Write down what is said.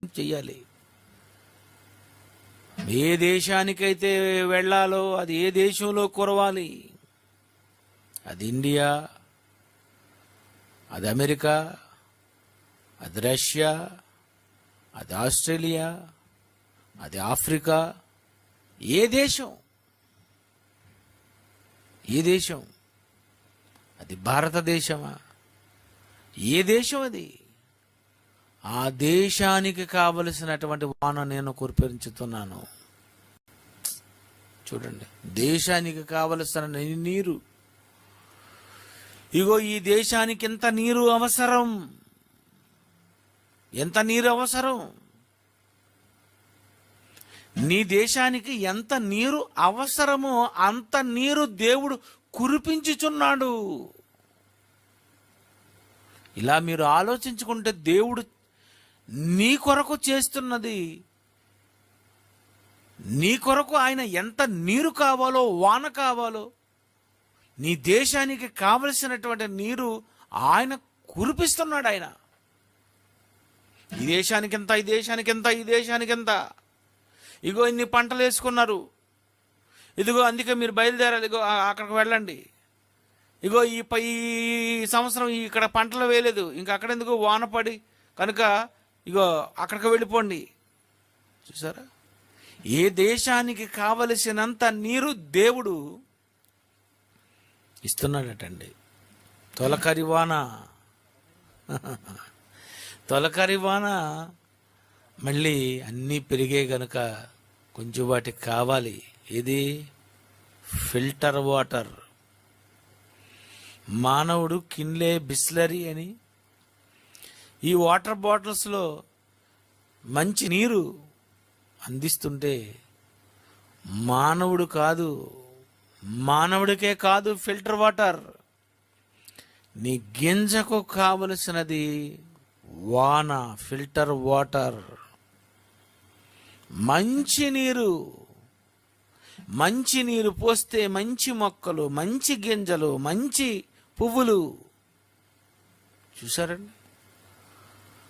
చెయ్యాలి. ఏ దేశానికైతే వెళ్ళాలో అది ఏ దేశంలో కురవాలి. అది ఇండియా, అది అమెరికా, అది రష్యా, అది ఆస్ట్రేలియా, అది ఆఫ్రికా, ఏ దేశం, అది భారతదేశమా, ఏ దేశం అది, ఆ దేశానికి కావలసినటువంటి వాన నేను కురిపించుతున్నాను. చూడండి, దేశానికి కావలసిన నీరు. ఇగో ఈ దేశానికి ఎంత నీరు అవసరం, ఎంత నీరు అవసరం. నీ దేశానికి ఎంత నీరు అవసరమో అంత నీరు దేవుడు కురిపించుచున్నాడు. ఇలా మీరు ఆలోచించుకుంటే దేవుడు నీ కొరకు చేస్తున్నది, నీ కొరకు ఆయన ఎంత నీరు కావాలో, వాన కావాలో, నీ దేశానికి కావలసినటువంటి నీరు ఆయన కురిపిస్తున్నాడు. ఆయన ఈ దేశానికి ఎంత, ఈ దేశానికి ఎంత, ఈ దేశానికి ఎంత. ఇగో ఇన్ని పంటలు వేసుకున్నారు, ఇదిగో అందుకే మీరు బయలుదేరాలి, ఇగో అక్కడికి వెళ్ళండి. ఇగో ఈ సంవత్సరం ఇక్కడ పంటలు వేయలేదు, ఇంకా అక్కడ ఎందుకు వాన పడి కనుక ఇగో అక్కడికి వెళ్ళిపోండి. చూసారా, ఏ దేశానికి కావలసినంత నీరు దేవుడు ఇస్తున్నాడటండి. తొలకరి వాన మళ్ళీ అన్నీ పెరిగే గనుక కొంచెం వాటికి కావాలి. ఇది ఫిల్టర్ వాటర్. మానవుడు కిన్లే, బిస్లరీ అని ఈ వాటర్ బాటిల్స్లో మంచి నీరు అందిస్తుంటే మానవుడికే కాదు ఫిల్టర్ వాటర్, నీ గింజకు కావలసినది వాన, ఫిల్టర్ వాటర్, మంచి నీరు పోస్తే మంచి మొక్కలు, మంచి గింజలు, మంచి పువ్వులు. చూసారండి,